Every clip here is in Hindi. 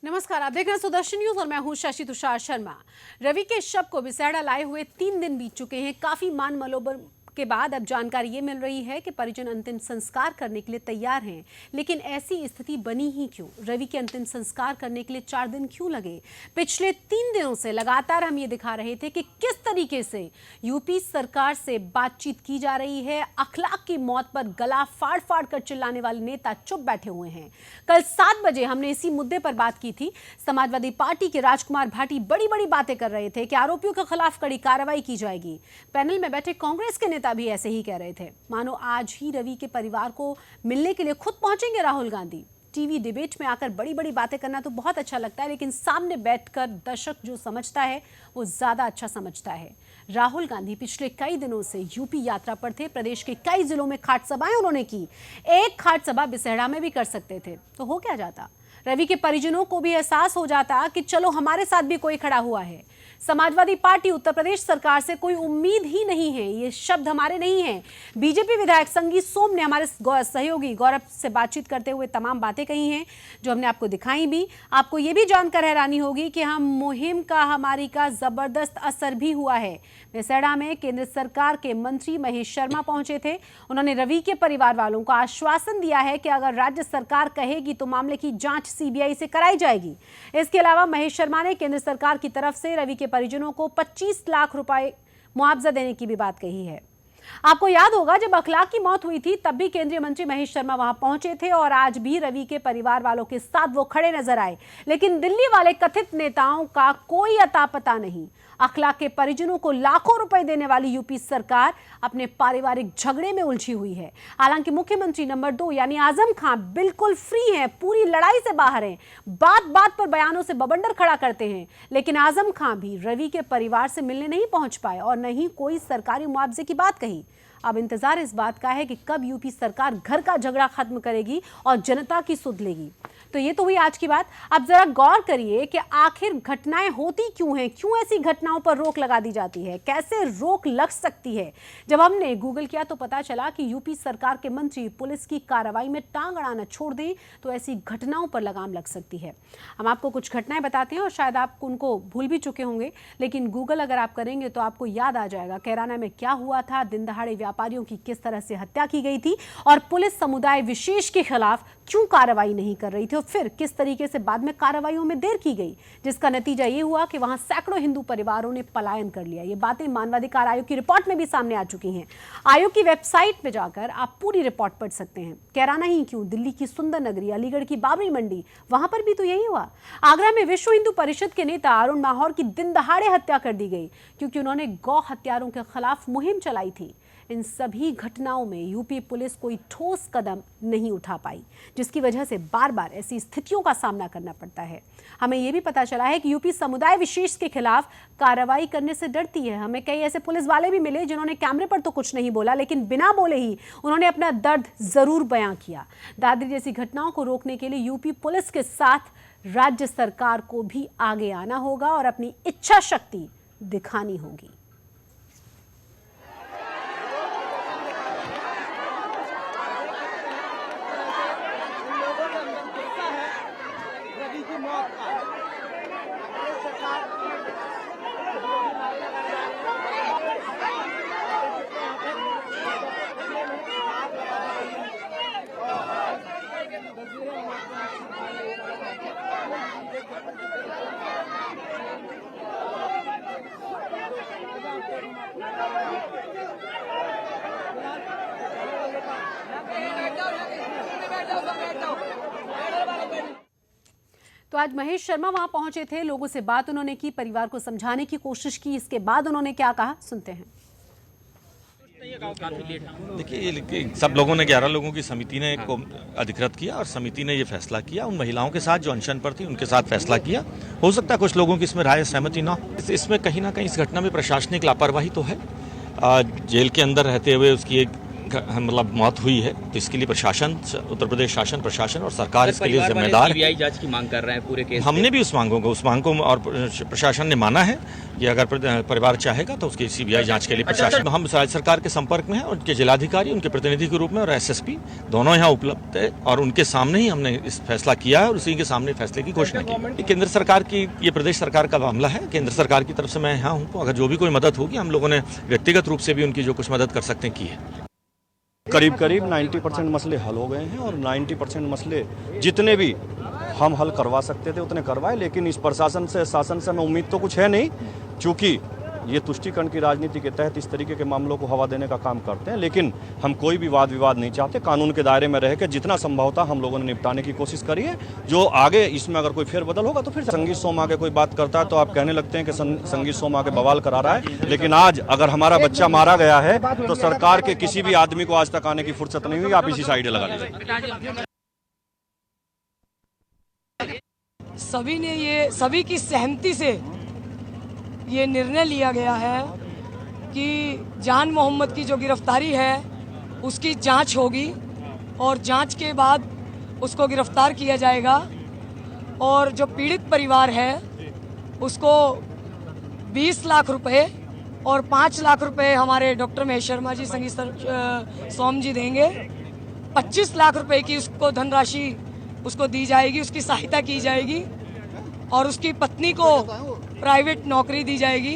नमस्कार, आप देख रहे हैं सुदर्शन न्यूज और मैं हूं शशि तुषार शर्मा। रवि के शव को बिसेड़ा लाए हुए 3 दिन बीत चुके हैं। काफी मान मलोबर के बाद अब जानकारी ये मिल रही है कि परिजन अंतिम संस्कार करने के लिए तैयार हैं, लेकिन ऐसी स्थिति बनी ही क्यों? रवि के अंतिम संस्कार करने के लिए 4 दिन क्यों लगे? पिछले 3 दिनों से लगातार हम ये दिखा रहे थे कि किस तरीके से यूपी सरकार से बातचीत की जा रही है। अखलाक की मौत पर गला फाड़ फाड़ कर चिल्लाने वाले नेता चुप बैठे हुए हैं। कल 7 बजे हमने इसी मुद्दे पर बात की थी। समाजवादी पार्टी के राजकुमार भाटी बड़ी बड़ी बातें कर रहे थे कि आरोपियों के खिलाफ कड़ी कार्रवाई की जाएगी। पैनल में बैठे कांग्रेस के नेता भी ऐसे ही कह रहे थे। मानो आज ही रवि के परिवार को मिलने के लिए खुद पहुंचेंगे राहुल गांधी। टीवी डिबेट में आकर बड़ी बड़ी बातें करना तो बहुत अच्छा लगता है, लेकिन सामने बैठकर दर्शक जो समझता है वो ज्यादा अच्छा समझता है। राहुल गांधी पिछले कई दिनों से यूपी यात्रा पर थे। प्रदेश के कई जिलों में खाट सभाएं उन्होंने की। एक खाट सभा बिसेहड़ा में भी कर सकते थे तो हो क्या जाता? रवि के परिजनों को भी एहसास हो जाता कि चलो हमारे साथ भी कोई खड़ा हुआ है। समाजवादी पार्टी उत्तर प्रदेश सरकार से कोई उम्मीद ही नहीं है, ये शब्द हमारे नहीं हैं। बीजेपी विधायक संगीत सोम ने हमारे सहयोगी गौरव से बातचीत करते हुए तमाम बातें कही हैं जो हमने आपको दिखाई भी। आपको ये भी जानकर हैरानी होगी कि हम मुहिम का हमारी का जबरदस्त असर भी हुआ है। बिसेहड़ा में केंद्र सरकार के मंत्री महेश शर्मा पहुंचे थे। उन्होंने रवि के परिवार वालों को आश्वासन दिया है कि अगर राज्य सरकार कहेगी तो मामले की जांच सीबीआई से कराई जाएगी। इसके अलावा महेश शर्मा ने केंद्र सरकार की तरफ से रवि के परिजनों को 25 लाख रुपए मुआवजा देने की भी बात कही है। आपको याद होगा जब अखलाक की मौत हुई थी तब भी केंद्रीय मंत्री महेश शर्मा वहां पहुंचे थे और आज भी रवि के परिवार वालों के साथ वो खड़े नजर आए। लेकिन दिल्ली वाले कथित नेताओं का कोई अता पता नहीं। अखलाक के परिजनों को लाखों रुपए देने वाली यूपी सरकार अपने पारिवारिक झगड़े में उलझी हुई है। हालांकि मुख्यमंत्री नंबर 2 यानी आजम खान बिल्कुल फ्री हैं, पूरी लड़ाई से बाहर हैं, बात बात पर बयानों से बवंडर खड़ा करते हैं। लेकिन आजम खान भी रवि के परिवार से मिलने नहीं पहुंच पाए और न ही कोई सरकारी मुआवजे की बात कही। अब इंतजार इस बात का है कि कब यूपी सरकार घर का झगड़ा खत्म करेगी और जनता की सुध लेगी। तो ये तो हुई आज की बात। अब जरा गौर करिए कि आखिर घटनाएं होती क्यों हैं, क्यों ऐसी घटनाओं पर रोक लगा दी जाती है, कैसे रोक लग सकती है। जब हमने गूगल किया तो पता चला कि यूपी सरकार के मंत्री पुलिस की कार्रवाई में टांग अड़ाना छोड़ दें तो ऐसी घटनाओं पर लगाम लग सकती है। हम आपको कुछ घटनाएं बताते हैं और शायद आप उनको भूल भी चुके होंगे, लेकिन गूगल अगर आप करेंगे तो आपको याद आ जाएगा कैराना में क्या हुआ था, दिन दहाड़े व्यापारियों की किस तरह से हत्या की गई थी और पुलिस समुदाय विशेष के खिलाफ क्यों कार्रवाई नहीं कर रही थी और फिर किस तरीके से बाद में कार्रवाइयों में देर की गई, जिसका नतीजा ये हुआ कि वहां सैकड़ों हिंदू परिवारों ने पलायन कर लिया। ये बातें मानवाधिकार आयोग की रिपोर्ट में भी सामने आ चुकी हैं। आयोग की वेबसाइट पे जाकर आप पूरी रिपोर्ट पढ़ सकते हैं। कैराना ही क्यों, दिल्ली की सुंदर नगरी, अलीगढ़ की बाबरी मंडी, वहां पर भी तो यही हुआ। आगरा में विश्व हिंदू परिषद के नेता अरुण माहौर की दिन दहाड़े हत्या कर दी गई क्योंकि उन्होंने गौ हत्यारों के खिलाफ मुहिम चलाई थी। इन सभी घटनाओं में यूपी पुलिस कोई ठोस कदम नहीं उठा पाई, जिसकी वजह से बार बार ऐसी स्थितियों का सामना करना पड़ता है। हमें यह भी पता चला है कि यूपी समुदाय विशेष के खिलाफ कार्रवाई करने से डरती है। हमें कई ऐसे पुलिस वाले भी मिले जिन्होंने कैमरे पर तो कुछ नहीं बोला, लेकिन बिना बोले ही उन्होंने अपना दर्द जरूर बयां किया। दादरी जैसी घटनाओं को रोकने के लिए यूपी पुलिस के साथ राज्य सरकार को भी आगे आना होगा और अपनी इच्छा शक्ति दिखानी होगी। तो आज महेश शर्मा वहां पहुंचे थे, लोगों से बात उन्होंने की, परिवार को समझाने की कोशिश की। इसके बाद उन्होंने क्या कहा, सुनते हैं। देखिए, सब लोगों ने 11 लोगों की समिति ने को अधिकृत किया और समिति ने ये फैसला किया। उन महिलाओं के साथ जो अनशन पर थी उनके साथ फैसला किया। हो सकता है कुछ लोगों की इसमें राय सहमति ना हो। इसमें कहीं ना कहीं इस घटना में प्रशासनिक लापरवाही तो है। जेल के अंदर रहते हुए उसकी एक मतलब मौत हुई है, तो इसके लिए प्रशासन, उत्तर प्रदेश शासन, प्रशासन और सरकार इसके लिए जिम्मेदार है। सीबीआई जांच की मांग कर रहे हैं पूरे केस। हमने भी उस मांग को और प्रशासन ने माना है कि अगर परिवार चाहेगा तो उसकी सीबीआई जांच के लिए प्रशासन, हम राज्य सरकार के संपर्क में हैं, उनके जिलाधिकारी, उनके प्रतिनिधि के रूप में और एसएसपी दोनों यहाँ उपलब्ध है, और उनके सामने ही हमने इस फैसला किया है और उसी के सामने फैसले की घोषणा की। केंद्र सरकार की, ये प्रदेश सरकार का मामला है, केंद्र सरकार की तरफ से मैं यहाँ हूँ, तो अगर जो भी कोई मदद होगी हम लोगों ने व्यक्तिगत रूप से भी उनकी जो कुछ मदद कर सकते हैं की है। करीब 90% मसले हल हो गए हैं और 90% मसले जितने भी हम हल करवा सकते थे उतने करवाए, लेकिन इस प्रशासन से, शासन से हमें उम्मीद तो कुछ है नहीं, क्योंकि ये तुष्टीकरण की राजनीति के तहत इस तरीके के मामलों को हवा देने का काम करते हैं। लेकिन हम कोई भी वाद विवाद नहीं चाहते, कानून के दायरे में रह के जितना संभव था हम लोगों ने निपटाने की कोशिश करी है। जो आगे इसमें अगर कोई फेरबदल होगा तो फिर संगीत सोम आगे कोई बात करता है तो आप कहने लगते हैं कि संगीत सोम आगे बवाल करा रहा है, लेकिन आज अगर हमारा बच्चा मारा गया है तो सरकार के किसी भी आदमी को आज तक आने की फुर्सत नहीं हुई। आप इसी साइड लगा लीजिए। सभी की सहमति से ये निर्णय लिया गया है कि जान मोहम्मद की जो गिरफ्तारी है उसकी जांच होगी और जांच के बाद उसको गिरफ्तार किया जाएगा, और जो पीड़ित परिवार है उसको 20 लाख रुपए और 5 लाख रुपए हमारे डॉक्टर महेश शर्मा जी, संगीत सोम जी देंगे। 25 लाख रुपए की उसको धनराशि उसको दी जाएगी, उसकी सहायता की जाएगी, और उसकी पत्नी को प्राइवेट नौकरी दी जाएगी।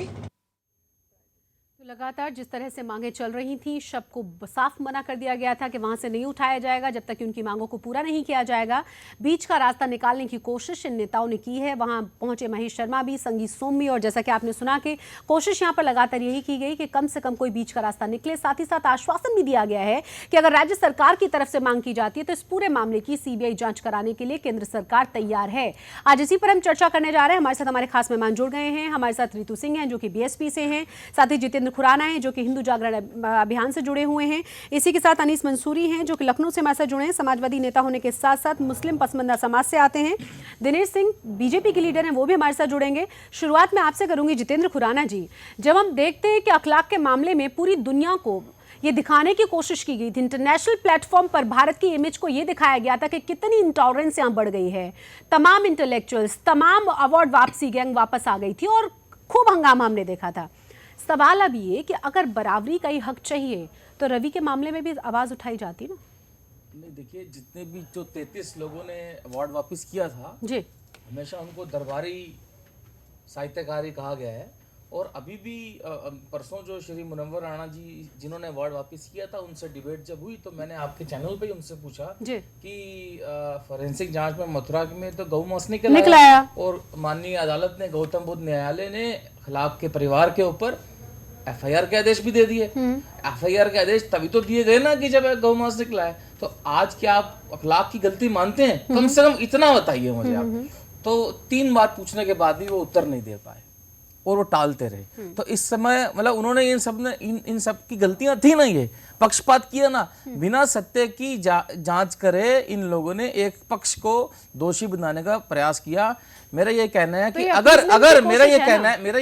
तो लगातार जिस तरह से मांगे चल रही थी, शव को साफ मना कर दिया गया था कि वहां से नहीं उठाया जाएगा जब तक कि उनकी मांगों को पूरा नहीं किया जाएगा। बीच का रास्ता निकालने की कोशिश इन नेताओं ने की है। वहां पहुंचे महेश शर्मा भी, संगीत सोम भी, और जैसा कि आपने सुना कि कोशिश यहां पर लगातार यही की गई कि कम से कम कोई बीच का रास्ता निकले। साथ ही साथ आश्वासन भी दिया गया है कि अगर राज्य सरकार की तरफ से मांग की जाती है तो इस पूरे मामले की सीबीआई जांच कराने के लिए केंद्र सरकार तैयार है। आज इसी पर हम चर्चा करने जा रहे हैं। हमारे साथ हमारे खास मेहमान जुड़ गए हैं। हमारे साथ रितु सिंह हैं जो कि बीएसपी से हैं, साथ ही जितेंद्र खुराना हैं जो कि हिंदू जागरण अभियान से जुड़े हुए हैं। इसी के साथ अनीस मंसूरी हैं जो कि लखनऊ से हमारे साथ जुड़े हैं, समाजवादी नेता होने के साथ साथ मुस्लिम पसमंदा समाज से आते हैं। दिनेश सिंह बीजेपी के लीडर हैं, वो भी हमारे साथ जुड़ेंगे। शुरुआत में आपसे करूंगी जितेंद्र खुराना जी, जब हम देखते हैं कि अखलाक के मामले में पूरी दुनिया को ये दिखाने की कोशिश की गई थी, इंटरनेशनल प्लेटफॉर्म पर भारत की इमेज को ये दिखाया गया था कि कितनी इंटॉलरेंस यहाँ बढ़ गई है, तमाम इंटेलेक्चुअल्स, तमाम अवार्ड वापसी गैंग वापस आ गई थी और खूब हंगामा हमने देखा था। सवाल अब ये कि अगर बराबरी का ही हक चाहिए तो रवि के मामले में भी आवाज उठाई जाती ना। नहीं, देखिए, जितने भी जो 33 लोगों ने अवार्ड वापस किया था जी, हमेशा उनको दरबारी साहित्यकार कहा गया है, और अभी भी परसों जो श्री मुनव्वर राणा जी जिन्होंने अवार्ड वापस किया था उनसे डिबेट जब हुई तो मैंने आपके चैनल पे ही उनसे पूछा कि फॉरेंसिक जांच में मथुरा में तो गौ मांस निकला आया, और माननीय अदालत ने, गौतम बुद्ध न्यायालय ने खिलाफ के परिवार के ऊपर एफआईआर के आदेश भी दे दिए। एफआईआर के आदेश तभी तो दिए गए ना कि जब गौ मांस निकला है। तो आज क्या आप अखलाक की गलती मानते हैं? कम से कम इतना बताइए मुझे आप। तो 3 बार पूछने के बाद भी वो उत्तर नहीं दे पाए और वो टालते रहे। तो इस समय मतलब उन्होंने इन सब की गलतियां थी ना, ये पक्षपात किया ना, बिना सत्य की जांच करे इन लोगों ने एक पक्ष को दोषी बनाने का प्रयास किया। मेरा ये कहना है कि अगर मेरा ये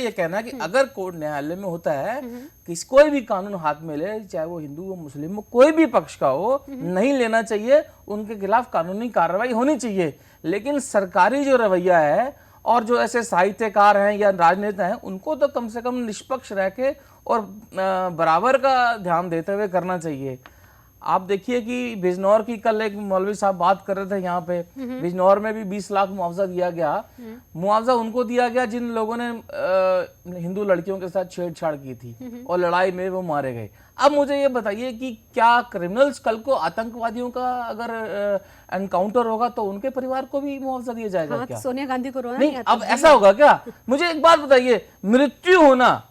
कहना है कि अगर कोर्ट न्यायालय में होता है कि कोई भी कानून हाथ में ले, चाहे वो हिंदू हो, मुस्लिम हो, कोई भी पक्ष का हो, नहीं लेना चाहिए, उनके खिलाफ कानूनी कार्रवाई होनी चाहिए। लेकिन सरकारी जो रवैया है और जो ऐसे साहित्यकार हैं या राजनेता हैं उनको तो कम से कम निष्पक्ष रह के और बराबर का ध्यान देते हुए करना चाहिए। आप देखिए कि बिजनौर की कल एक मौलवी साहब बात कर रहे थे यहाँ पे, बिजनौर में भी 20 लाख मुआवजा दिया गया। मुआवजा उनको दिया गया जिन लोगों ने हिंदू लड़कियों के साथ छेड़छाड़ की थी और लड़ाई में वो मारे गए। अब मुझे ये बताइए कि क्या क्रिमिनल्स कल को आतंकवादियों का अगर एनकाउंटर होगा तो उनके परिवार को भी मुआवजा दिया जाएगा? हाँ, क्या सोनिया गांधी को रोना नहीं? अब ऐसा होगा क्या? मुझे एक बात बताइए, मृत्यु होना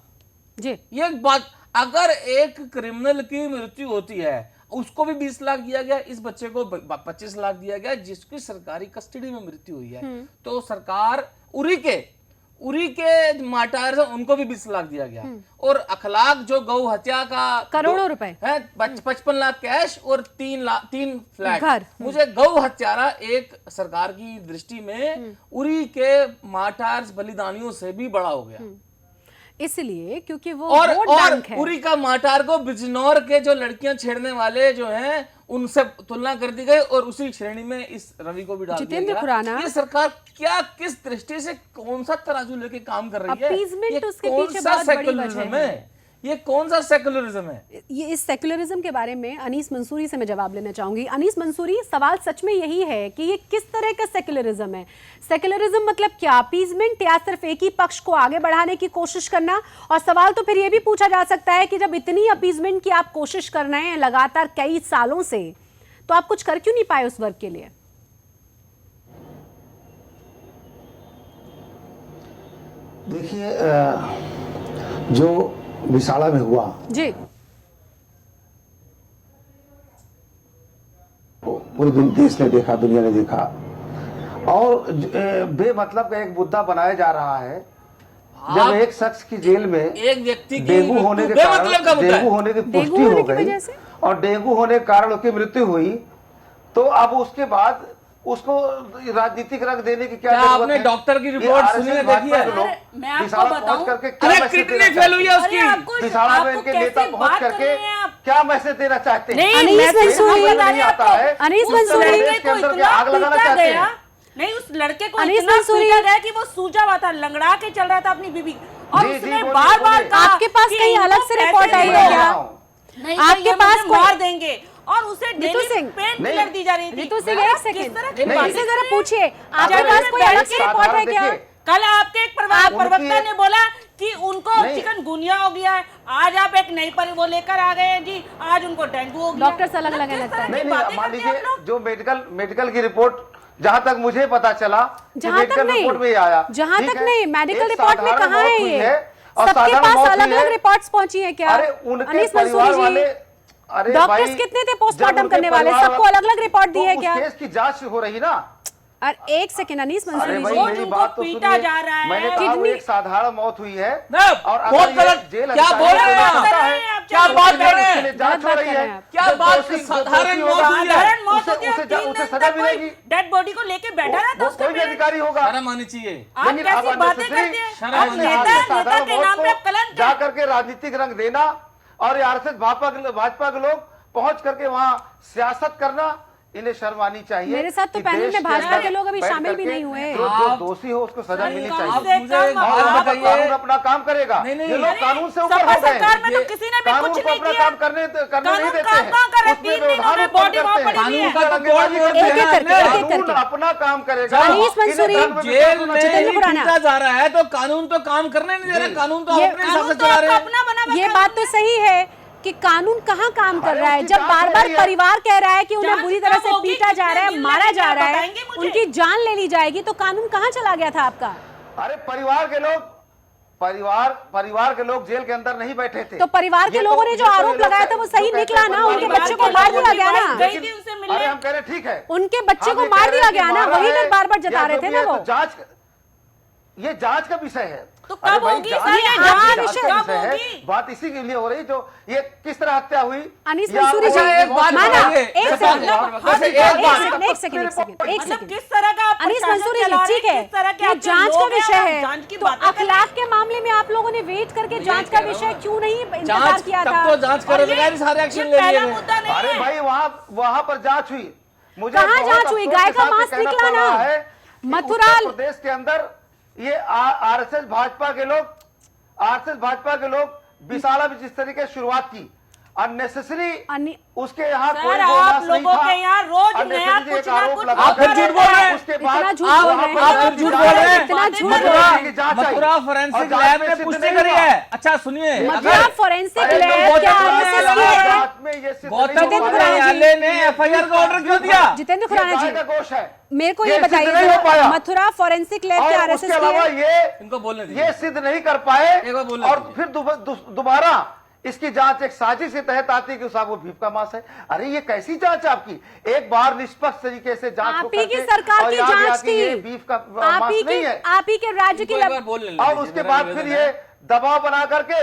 जी, ये एक बात, अगर एक क्रिमिनल की मृत्यु होती है उसको भी 20 लाख दिया गया, इस बच्चे को 25 लाख दिया गया जिसकी सरकारी कस्टडी में मृत्यु हुई है, तो सरकार उरी के मार्टायर्स हैं उनको भी 20 लाख दिया गया। और अखलाक जो गौ हत्या का करोड़ों रुपए है, 55 लाख कैश और 3 फ्लैट। मुझे गौ हत्यारा एक सरकार की दृष्टि में उरी के मार्टायर्स बलिदानियों से भी बड़ा हो गया। इसलिए क्योंकि वो और वोट और बैंक है। उरी का माटार को बिजनौर के जो लड़कियां छेड़ने वाले जो हैं उनसे तुलना कर दी गई और उसी श्रेणी में इस रवि को भी डाल दिया जितेंद्र गया। खुराना, ये सरकार क्या किस दृष्टि से कौन सा तराजू लेके काम कर रही है? अपीजमेंट ये उसके कौन पीछे सा बहुत बड़ी सेक्युलरिज्म वजह है? ये कौन सा सेक्युलरिज्म है? ये इस सेक्युलरिज्म के बारे में अनीस मंसूरी से मैं जवाब लेना चाहूंगी। अनीस मंसूरी, सवाल सच में यही है कि ये किस तरह का सेक्युलरिज्म है? सेक्युलरिज्म मतलब क्या? अपीजमेंट या सिर्फ एक ही पक्ष को आगे बढ़ाने की कोशिश करना? और सवाल तो फिर ये भी पूछा जा सकता है कि जब इतनी अपीजमेंट की आप कोशिश कर रहे हैं लगातार कई सालों से, तो आप कुछ कर क्यों नहीं पाए उस वर्ग के लिए? देखिए, जो विशाला में हुआ जी, पूरे देश ने देखा, दुनिया ने देखा, और बेमतलब का एक मुद्दा बनाया जा रहा है। जब एक शख्स की जेल में एक व्यक्ति की डेंगू होने के कारण, डेंगू होने की पुष्टि हो गई और डेंगू होने के कारण उसकी मृत्यु हुई, तो अब उसके बाद उसको राजनीतिक रंग देने की क्या जरूरत है? आपने डॉक्टर की रिपोर्ट सुनी है? देखिए, मैं आपको बताऊं, अरे किडनी फेल हुई है उसकी। विशाला में इनके नेता पहुंच करके क्या मैसेज देना चाहते हैं? अनीस मंसूरी, अनीस मंसूरी के अंदर आग लगाना चाहते हैं। नहीं, उस लड़के को अनीस इतना मंसूरी, पीटा गया कि वो सूजा हुआ था, लंगड़ा के चल रहा था अपनी बीबी, और जी, उसने बोलिए, बार बार बोलिए। कहा आपके पास कि कहीं इनको अलग से पैसे रिपोर्ट आई नहीं है दो। क्या? नहीं, आपके तो पास ये कोई- मार देंगे, और उसे रितु डेली सिंह, पेन नहीं। किलर दी जा रही थी। रितु सिंह, एक किस सेकंड, तरह की नहीं, बातें इनसे कर जरा रहे हैं? पूछिए, आपके जब पास ये कोई अलग बैठ से के रिपोर्ट है क्या? देखिए, कल आपके एक प्रवक्ता ने बोला कि उनको नहीं। चिकनगुनिया हो गया है, आज आप एक नई पर वो लेकर आ गए हैं जी, आज उनको डेंगू हो गया। डॉक्टर से अलग अलग लगता है। नहीं, मान लीजिए जो मेडिकल की रिपोर्ट, जहां तक मुझे पता चला, जहां तक नहीं, रिपोर्ट में ही आया, जहां ठीक तक है? नहीं, मेडिकल एक रिपोर्ट में साधारण कहाँ है मौत हुई ये? और सबके साधारण पास मौत अलग हुई अलग है। रिपोर्ट्स पहुंची हैं क्या? अरे उनके अनीस परिवार मंसूरी वाले, जी, अरे डॉक्टर्स भाई, कितने थे जब पोस्टमार्टम उनके करने वाले? परिवार सबको वाले- अलग अलग रिपोर्ट दी तो है उस क्या? केस की जांच हो रही ना। और एक सेकंड अनीस अरे मंसूरी भाई, जी, मेरी उनको बात तो पीटा सुनिए। जा रहा है। मैंने कहा वो किडनी- एक साधारण मौत हुई है, नहीं, और बहुत अगर ये गलत। जेल क्या अधिकारी बोल रहे हैं को आप? पता है, क्या बात कर रहे हैं? उसके लिए जांच गलत हो बात रही कर रहे है। हैं आप। क्या जो बात दोषी- कर- साधारण जो मौत दोषी हुई है। होगा, साधारण मौत उसे होती है, उसे 3 दिन सजा तक कोई मिलेगी। डेड बॉडी को लेके बैठा रहता वो उसका कोई भी पेरेंट्स। अधिकारी होगा। शर्म आनी चाहिए। आप लेकिन अब कैसी बातें unnecessary करते हैं? शर्म आप आनी नेता चाहिए। नेता के नाम पे आप कलंक जा है। करके राजनीतिक रंग देना और आरएसएस भाजपा के लोग पहुंच करके वहां सियासत करना, इन्हें शर्म आनी चाहिए। मेरे साथ तो कि पैनल देश में के भाजपा अंदर के लोग अभी बैठ शामिल भी करके नहीं हुए। जो दोषी हो उसको सजा मिलनी आप चाहिए। मुझे एक आप बात और बताइए। कानून अपना काम करेगा। नहीं, नहीं। ये लोग अरे, कानून से ऊपर सपा हो गए सरकार में तो हैं। किसी ने भी कानून कुछ को नहीं अपना किया। काम करने नहीं देते कानून हैं। काम कहाँ कर रहे? उसमें 3 दिनों व्यवधान में उत्पन्न बॉडी वहाँ करते हैं। पड़ी हुई है। कानून का तो तोड़ मोड़ एक एक दिया करके, आपने। एक एक कानून करके। अपना काम करेगा। अनीस मंसूरी, इन्हें धर्म जेल विरोधी में जितेंद्र ही खुराना। पीटा जा रहा है तो कानून तो काम करने नहीं दे रहा। जी। कानून तो ये अपने हिसाब से कानून तो चला रहे आपका हैं। अपना बना हुआ ये कानून बात तो सही है कि कानून कहाँ काम कर अरे रहा है? उसकी जब जांच बार हो बार रही है। परिवार कह रहा है कि उन्हें जांच बुरी तरह कब से होगी? पीटा जा कितने रहा है, दिन मारा लगेगा? जा रहा है, बताएंगे मुझे। उनकी जान ले ली जाएगी, तो कानून कहाँ चला गया था आपका? अरे परिवार के लोग जेल के अंदर नहीं बैठे थे। तो परिवार के ये लोगों ने जो आरोप लगाया था वो सही जो निकला कहते ना? हैं उनके परिवार बच्चे के को मार लोग दिया गया ना? गई थी उनसे मिलने। अरे हम कह रहे हैं ठीक है, उनके बच्चे हम को ये मार कह रहे दिया हैं गया कि ना? मारा वही है, डर बार बार जता या रहे जो थे भी ना है, वो। तो ये जांच का विषय है। तो अरे कब भाई, होगी जांच सारी का जांच? विषय कब है। होगी? बात इसी के लिए हो रही जो ये किस तरह हत्या हुई। अनीस या मंसूरी जी, वो- एक बात माना, बताइए। एक अच्छा, सेकंड, अच्छा, एक एक बात। सेकंड, एक सेकंड, एक मतलब सेकंड। किस तरह का आप अनीस प्रशासन मंसूरी जी, चला रहे हैं, ठीक है, किस तरह के ये आपके जांच का लोग हैं, विषय आप है, जांच की तो बातें कर रहे हैं। अखलाक के मामले में आप लोगों ने वेट करके जांच का विषय क्यों नहीं इंतजार जांच किया तब था? तो जांच और करे ये- बगैर सारे एक्शन ये ले पहला लिए मुद्दा नहीं अरे है। भाई वहां पर जांच हुई। मुझे कहाँ बहुत जांच हुई? अफसोस गाय के का साथ मांस कहना निकला पड़ ना? रहा है कि मथुराल- उत्तर प्रदेश के अंदर ये आरएसएस भाजपा के लोग विशाला में जिस तरीके से शुरुआत की, अननेसेसरी उसके यहाँ सर, कोई आप बोनस नहीं लोगों था। के यहाँ रोज Unnecessary नया एक कुछ ना आरोप कुछ लगा आप फिर करके झूठ बोल रहे हैं। उसके इतना बाद झूठ बोल रहे हैं। आप फिर झूठ बोल रहे हैं। इतना झूठ बोल मथुरा रहे हैं। जांच आई। मथुरा फोरेंसिक और जांच लैब में ने सिद्ध पुष्टि नहीं करी हुआ। है। अच्छा सुनिए, मथुरा अगर फोरेंसिक अरे तो लैब गौतम क्या न्यायालय RSS की है? जांच में ये सिद्ध गौतम नहीं हुआ। खुराना जी। न्यायालय ने एफआईआर का ऑर्डर क्यों दिया? जितेंद्र ये खुराना गाय जी, का गोश्त है। मेरे को ये सिद्ध नहीं बताइए, हो पाया। मथुरा फोरेंसिक लैब और क्या उसके आरएसएस की अलावा है? इनको बोलने दीजिए। ये सिद्ध नहीं कर पाए एक बार बोलने और दीजिए। फिर दोबारा इसकी जांच एक साजिश के तहत आती है कि साहब वो भीप का मांस है। अरे ये कैसी जांच है आपकी? एक बार निष्पक्ष तरीके से जांच आप ही की सरकार की जांच थी, ये बीफ का मांस नहीं है। आप ही के राज्य की इनको एक बार बोलने और दीजिए, उसके मेरा बाद निवेदन फिर है। ये दबाव बना करके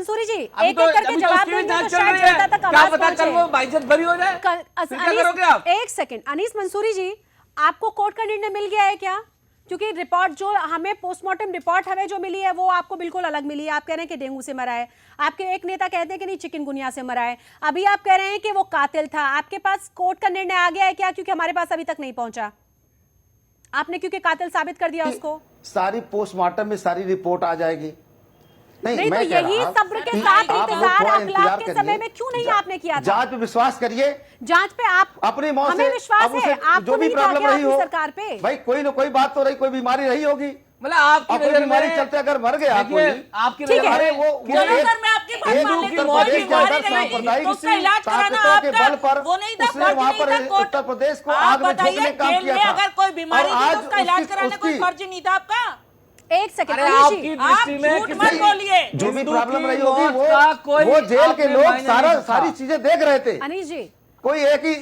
मंसूरी जी अभी एक एक करके जवाब देंगे तो शायद जनता तक क्या आवाज पता कल वो पहुंचे। बाइज्जत बरी हो जाए, फिर क्या करोगे आप? एक सेकंड, अनीस मंसूरी जी, आपको कोर्ट का निर्णय मिल गया है क्या? क्योंकि रिपोर्ट जो हमें पोस्टमार्टम रिपोर्ट हमें जो मिली है वो आपको बिल्कुल अलग मिली है। आप कह रहे हैं कि डेंगू से मरा है, आपके एक नेता कहते हैं कि नहीं चिकनगुनिया से मरा है, अभी आप कह रहे हैं कि वो कातिल था। आपके पास कोर्ट का निर्णय आ गया है क्या? क्योंकि हमारे पास अभी तक नहीं पहुंचा। आपने क्योंकि कातिल साबित कर दिया उसको। सारी पोस्टमार्टम में सारी रिपोर्ट आ जाएगी। नहीं तो यही सब्र के साथ इंतजार अखलाक के समय में क्यों नहीं आपने किया था? जांच पे विश्वास करिए, जांच पे आप अपनी मौत हमें विश्वास है, आपको जो भी नहीं प्रॉब्लम रही हो सरकार पे भाई, कोई ना कोई बात तो रही, कोई बीमारी रही होगी, मतलब आपकी कोई बीमारी चलते अगर मर गया कोई, आपकी ठीक है। वो चलो सर, मैं आपकी बात मान लेती हूँ, कोई बीमारी रही तो उसका इलाज कराना आपका वो नहीं था, फर्ज नहीं था कोर्ट। उत्तर प्रदेश को आप आग में झोंकने बताइए, का काम जेल किया में था, अगर कोई बीमारी और थी आज तो उसका इलाज उसकी- कराने कोई फर्ज नहीं था आपका। एक सेकंड अरे अनिश आपकी जी, आप दृष्टि में झूठ किसी- मत बोलिए। जो भी हिंदू प्रॉब्लम की रही होगी मौत का कोई वो जेल के आपने लोग मायने नहीं रखा। सारी चीजें देख रहे थे। अनिश जी कोई एक ही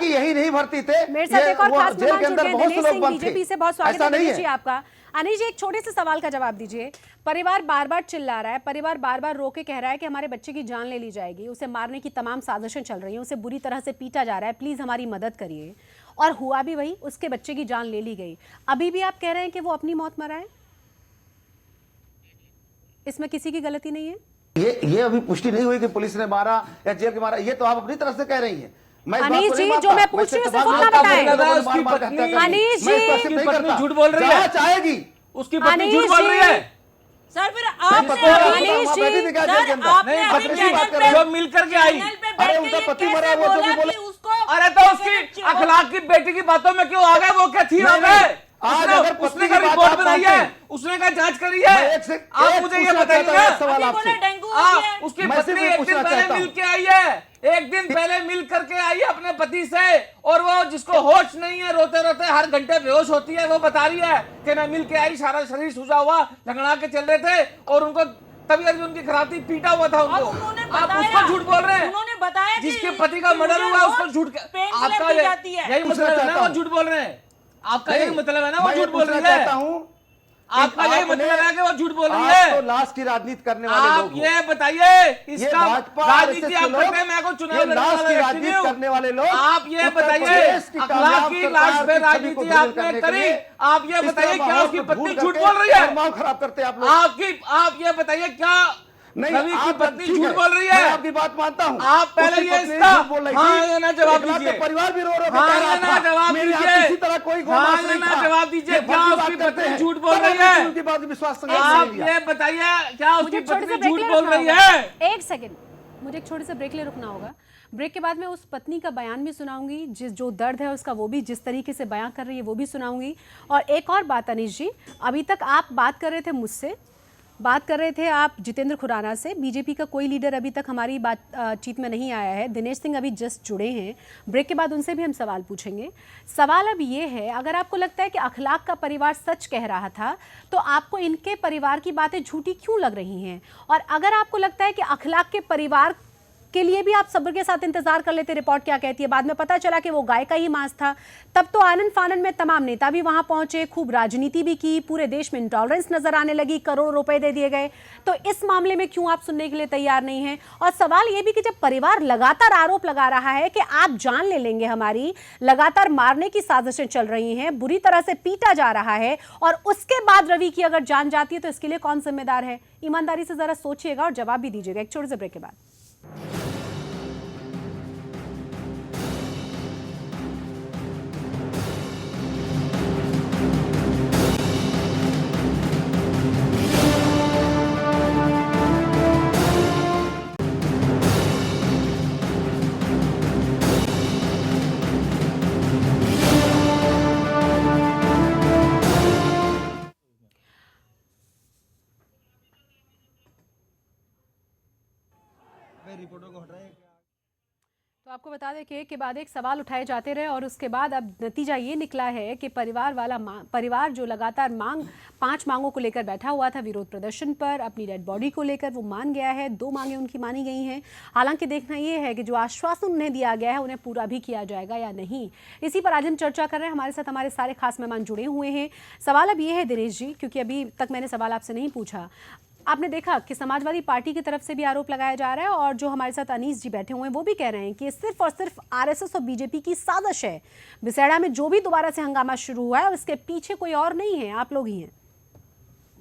यही नहीं भर्ती थे, मेरे साथ एक और वो खास जेल मेहमान के जुड़ अंदर गए बहुत से दिनेश लोग सिंह, बंद थे। बीजेपी से बहुत स्वागत ऐसा है नहीं दिनेश जी है। आपका। अनिश जी, एक छोटे से सवाल का जवाब दीजिए। परिवार बार बार चिल्ला रहा है, परिवार बार बार रो के कह रहा है कि हमारे बच्चे की जान ले ली जाएगी, उसे मारने की तमाम साजिशें चल रही हैं, उसे बुरी तरह से पीटा जा रहा है, प्लीज हमारी मदद करिए। और हुआ भी वही, उसके बच्चे की जान ले ली गई। अभी भी आप कह रहे हैं कि वो अपनी मौत मरा है, इसमें किसी की गलती नहीं है। ये अभी पुष्टि नहीं हुई कि पुलिस ने मारा या जेल के मारा, ये तो आप अपनी तरफ से कह रही हैं। अनिश जी, जो मैं पूछ रही हूँ सिर्फ उतना बताएं। अनिश जी, झूठ बोल रही है, चाहेगी उसकी पत्नी झूठ बोल रही है। सर फिर आपने अनिश जी, सर आपने अभी चैनल पे जो मिल करके आई, चैनल पे अरे बैठ उनका के पति ये मरा, कैसे वो तो भी बोला बोला। कि उसको अरे तो उसकी अखलाक की बेटी की बातों में क्यों आ गए? वो क्या थी नहीं, हमें? आज उसने- अगर पत्नी उसने की का बात रिपोर्ट आप बनाई मानते है, हैं। उसने का जांच करी है। आप मुझे ये बताइए ना, सवाल अभी आपसे बोला डेंगू हुई है। उसकी मैं पत्नी सिर्फ ये एक दिन पूछना पहले चाहता मिल हूं। के आई है, एक दिन पहले मिल करके आई है अपने पति से, और वो जिसको होश नहीं है, रोते रोते हर घंटे बेहोश होती है, वो बता रही है कि मैं मिल के आई, सारा शरीर सूजा हुआ, लंगड़ा के चल रहे थे, और उनको तबीयत भी उनकी खराब थी, पीटा हुआ था अब उनको। उन्होंने आप बताया, उसको झूठ बोल रहे हैं। उन्होंने बताया कि जिसके पति का मर्डर हुआ उसको झूठ, आपका जाती है। यही मतलब है ना, वो झूठ बोल रहे हैं। आपका यही मतलब है ना, वो झूठ बोल रही है। आपका यही मतलब है कि वो झूठ बोल रही आप तो है। लाश की राजनीति करने वाले आप लोग हो। ये बताइए, इसका भाजपा राजनीति RSS आप के करते हैं, लोग, मैं को चुनाव ये लड़ने लाश वाला की व्यक्ति राजनीति नहीं हूं। करने वाले लोग आप ये उत्तर बताइए, प्रदेश की अखलाक कामयाब की सरकार लाश पे की छवि को राजनीति धूमिल आपने करने के करी। लिए आप ये इस तरह बताइए क्या माहौल उसकी को पत्नी भूल झूठ करके बोल रही है? माहौल खराब करते हैं आप लोग। आप ये बताइए क्या नहीं, रवि की आप पत्नी ठीक झूठ है, बोल रही मैं है? आपकी बात मानता हूँ। आप पहले उसकी ये पत्नी इसका झूठ बोल रही हाँ थी। या ना जवाब एक लाख दीजिए। का परिवार भी रो रो के हाँ कह रहा या ना था, जवाब मेरे यहाँ दीजिए। किसी तरह कोई हाँ गोमांस या नहीं ना था। जवाब दीजिए। ये क्या फर्जी उसकी बात करते पत्नी हैं। झूठ बोल पर रही हमने है? उनकी बात विश्वास संगत आप नहीं लिया। ये बताइए क्या उसकी मुझे छोटे से पत्नी ब्रेक झूठ ले बोल रुकना रही होगा। है? एक सेकंड, मुझे एक छोटे से ब्रेक ले रुकना होगा। ब्रेक के बाद मैं उस पत्नी का बयान भी सुनाऊंगी, जो दर्द है उसका वो भी जिस तरीके से बयान कर रही है वो भी सुनाऊंगी। और एक और बात अनिश जी, अभी तक आप बात कर रहे थे मुझसे, बात कर रहे थे आप जितेंद्र खुराना से। बीजेपी का कोई लीडर अभी तक हमारी बातचीत में नहीं आया है। दिनेश सिंह अभी जस्ट जुड़े हैं, ब्रेक के बाद उनसे भी हम सवाल पूछेंगे। सवाल अब ये है, अगर आपको लगता है कि अखलाक का परिवार सच कह रहा था, तो आपको इनके परिवार की बातें झूठी क्यों लग रही हैं? और अगर आपको लगता है कि अखलाक के परिवार के लिए भी आप सब्र के साथ इंतजार कर लेते, रिपोर्ट क्या कहती है, बाद में पता चला कि वो गाय का ही मांस था, तब तो आनंद फानन में तमाम नेता भी वहां पहुंचे, खूब राजनीति भी की, पूरे देश में इंटॉलरेंस नजर आने लगी, करोड़ों रुपए दे दिए गए। तो इस मामले में क्यों आप सुनने के लिए तैयार नहीं हैं? और सवाल ये भी कि जब परिवार लगातार आरोप लगा रहा है कि आप जान ले लेंगे हमारी, लगातार मारने की साजिशें चल रही हैं, बुरी तरह से पीटा जा रहा है, और उसके बाद रवि की अगर जान जाती है तो इसके लिए कौन जिम्मेदार है? ईमानदारी से जरा सोचिएगा और जवाब भी दीजिएगा एक छोटे से ब्रेक के बाद। तो आपको बता दें कि एक के बाद एक सवाल उठाए जाते रहे और उसके बाद अब नतीजा ये निकला है कि परिवार जो लगातार 5 मांगों को लेकर बैठा हुआ था विरोध प्रदर्शन पर, अपनी डेड बॉडी को लेकर वो मान गया है। 2 मांगें उनकी मानी गई हैं। हालांकि देखना ये है कि जो आश्वासन उन्हें दिया गया है उन्हें पूरा भी किया जाएगा या नहीं। इसी पर आज हम चर्चा कर रहे हैं। हमारे साथ हमारे सारे खास मेहमान जुड़े हुए हैं। सवाल अब ये है दिनेश जी, क्योंकि अभी तक मैंने सवाल आपसे नहीं पूछा, आपने देखा कि समाजवादी पार्टी की तरफ से भी आरोप लगाया जा रहा है और जो हमारे साथ अनीस जी बैठे हुए हैं वो भी कह रहे हैं कि सिर्फ और सिर्फ आरएसएस और बीजेपी की साजिश है। बिसेड़ा में जो भी दोबारा से हंगामा शुरू हुआ है उसके पीछे कोई और नहीं है, आप लोग ही हैं।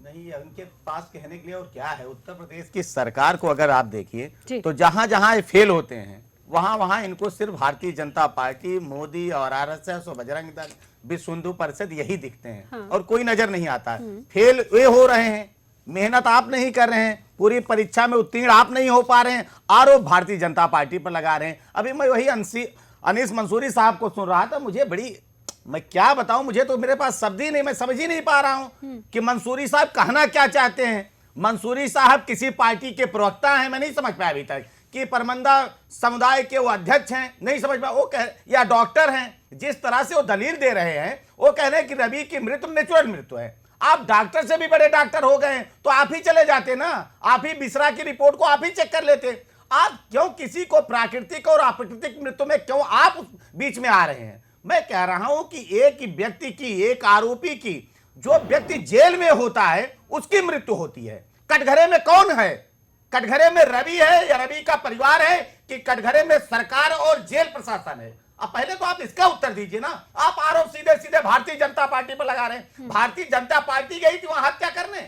नहीं है उनके पास कहने के लिए और क्या है। उत्तर प्रदेश की सरकार को अगर आप देखिए तो जहां जहां ये फेल होते हैं वहां वहां इनको सिर्फ भारतीय जनता पार्टी, मोदी और आरएसएस और बजरंग दल, विश्व हिंदू परिषद यही दिखते हैं। हाँ। और कोई नजर नहीं आता है। फेल वे हो रहे हैं, मेहनत आप नहीं कर रहे हैं, पूरी परीक्षा में उत्तीर्ण आप नहीं हो पा रहे हैं, आरोप भारतीय जनता पार्टी पर लगा रहे हैं। अभी मैं वही अनीस मंसूरी साहब को सुन रहा था, मुझे बड़ी, मैं क्या बताऊं, मुझे तो मेरे पास शब्द ही नहीं, मैं समझ ही नहीं पा रहा हूं कि मंसूरी साहब कहना क्या चाहते हैं। मंसूरी साहब किसी पार्टी के प्रवक्ता हैं, मैं नहीं समझ पाया अभी तक कि परमंदा समुदाय के वो अध्यक्ष हैं, नहीं समझ पाया। वो कह या डॉक्टर हैं, जिस तरह से वो दलील दे रहे हैं, वो कह रहे हैं कि रवि की मृत्यु नेचुरल मृत्यु है। आप डॉक्टर से भी बड़े डॉक्टर हो गए तो आप ही चले जाते ना, आप ही बिसरा की रिपोर्ट को आप ही चेक कर लेते। आप क्यों किसी को प्राकृतिक और अप्राकृतिक मृत्यु में क्यों आप बीच में आ रहे हैं। मैं कह रहा हूं कि एक व्यक्ति की, एक आरोपी की, जो व्यक्ति जेल में होता है उसकी मृत्यु होती है। कटघरे में कौन है? कटघरे में रवि है या रवि का परिवार है कि कटघरे में सरकार और जेल प्रशासन है? अब पहले तो आप इसका उत्तर दीजिए ना। आप आरोप सीधे सीधे भारतीय जनता पार्टी पर लगा रहे हैं। भारतीय जनता पार्टी गई थी वहां हत्या करने।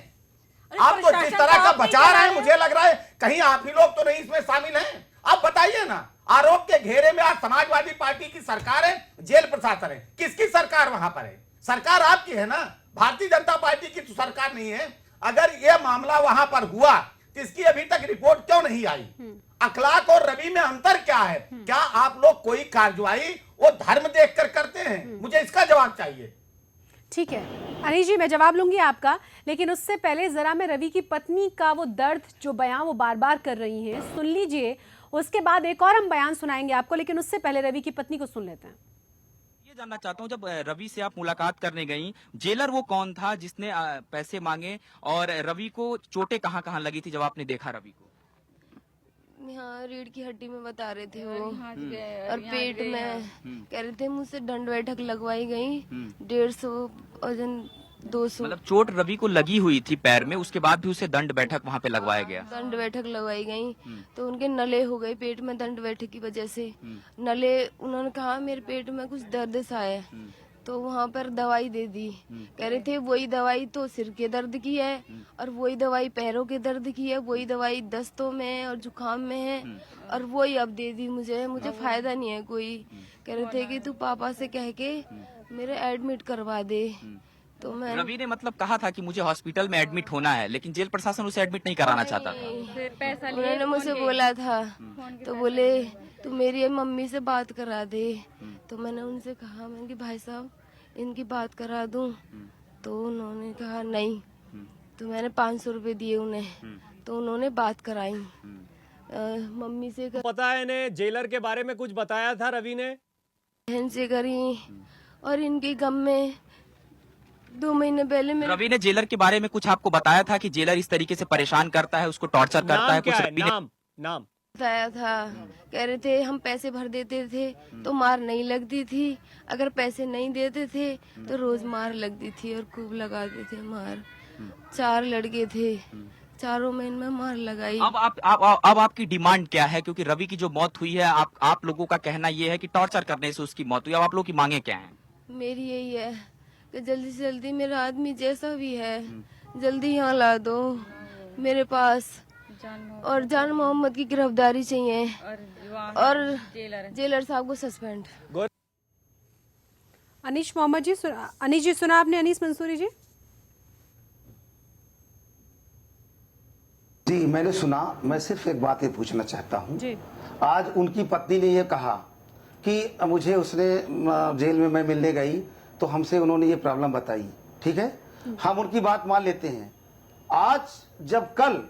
आप तो जिस तरह का बचा रहे हैं, मुझे लग रहा है कहीं आप ही लोग तो नहीं इसमें शामिल हैं। आप बताइए ना, आरोप के घेरे में आज समाजवादी पार्टी की सरकार है, जेल प्रशासन है। किसकी सरकार वहां पर है? सरकार आपकी है ना, भारतीय जनता पार्टी की तो सरकार नहीं है। अगर यह मामला वहां पर हुआ तो इसकी अभी तक रिपोर्ट क्यों नहीं आई? अखलाक और रवि में अंतर क्या है? क्या आप लोग कोई कार्रवाई वो धर्म देखकर करते हैं? मुझे इसका जवाब चाहिए। ठीक है अनिश जी, मैं जवाब लूंगी आपका, लेकिन उससे पहले जरा मैं रवि की पत्नी का वो दर्द जो बयान वो बार बार कर रही हैं सुन लीजिए। उसके बाद एक और हम बयान सुनाएंगे आपको, लेकिन उससे पहले रवि की पत्नी को सुन लेते हैं। ये जानना चाहता हूँ, जब रवि से आप मुलाकात करने गई, जेलर वो कौन था जिसने पैसे मांगे, और रवि को चोटें कहाँ कहाँ लगी थी जब आपने देखा रवि को? यहाँ रीढ़ की हड्डी में बता रहे थे वो, और पेट में कह रहे थे। मुझसे दंड बैठक लगवाई गई, 150 वजन 200। मतलब चोट रवि को लगी हुई थी पैर में, उसके बाद भी उसे दंड बैठक वहाँ पे लगवाया गया? दंड बैठक लगवाई गई तो उनके नले हो गए पेट में दंड बैठक की वजह से। नले, उन्होंने कहा मेरे पेट में कुछ दर्द सा है, तो वहाँ पर दवाई दे दी। कह रहे थे वही दवाई तो सिर के दर्द की है, और वही दवाई पैरों के दर्द की है, वही दवाई दस्तों में और जुकाम में है, और वही अब दे दी मुझे फायदा नहीं है कोई। कह रहे थे कि तू पापा से कह के मेरे एडमिट करवा दे। तो मैं, रवि ने मतलब कहा था कि मुझे हॉस्पिटल में एडमिट होना है, लेकिन जेल प्रशासन उसे एडमिट नहीं कराना चाहता था। उन्होंने मुझसे बोला था, तो बोले तू मेरी मम्मी से बात करा दे। तो मैंने उनसे कहा, मैं कि भाई साहब इनकी बात करा दूं? तो उन्होंने कहा नहीं। तो मैंने 500 रुपए दिए उन्हें, तो उन्होंने बात कराई मम्मी से। पता है इन्हें जेलर के बारे में कुछ बताया था रवि ने? बहन से करी, और इनके गम में 2 महीने पहले में रवि ने जेलर के बारे में कुछ आपको बताया था कि जेलर इस तरीके से परेशान करता है, उसको टॉर्चर करता है? कुछ नाम बताया था। कह रहे थे हम पैसे भर देते थे तो मार नहीं लगती थी, अगर पैसे नहीं देते थे तो रोज मार लगती थी और खूब लगाते थे मार। 4 लड़के थे, चारों में इनमें मार लगाई। अब आपकी डिमांड क्या है? क्योंकि रवि की जो मौत हुई है, आप लोगों का कहना ये है कि टॉर्चर करने से उसकी मौत हुई। अब आप लोगों की मांगे क्या हैं? मेरी यही है कि जल्दी से जल्दी मेरा आदमी जैसा भी है जल्दी यहाँ ला दो मेरे पास, और जान मोहम्मद की गिरफ्तारी चाहिए, और जेलर साहब को सस्पेंड। अनीश मोहम्मद जी, अनीश जी सुना आपने? अनीस मंसूरी जी जी मैंने सुना। मैं सिर्फ एक बात ये पूछना चाहता हूँ। आज उनकी पत्नी ने ये कहा कि मुझे उसने जेल में मैं मिलने गई तो हमसे उन्होंने ये प्रॉब्लम बताई। ठीक है, हम उनकी बात मान लेते हैं। आज जब कल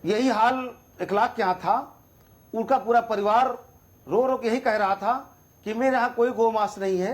यही हाल इखलाक के यहाँ था, उनका पूरा परिवार रो रो के यही कह रहा था कि मेरे यहाँ कोई गौ मांस नहीं है,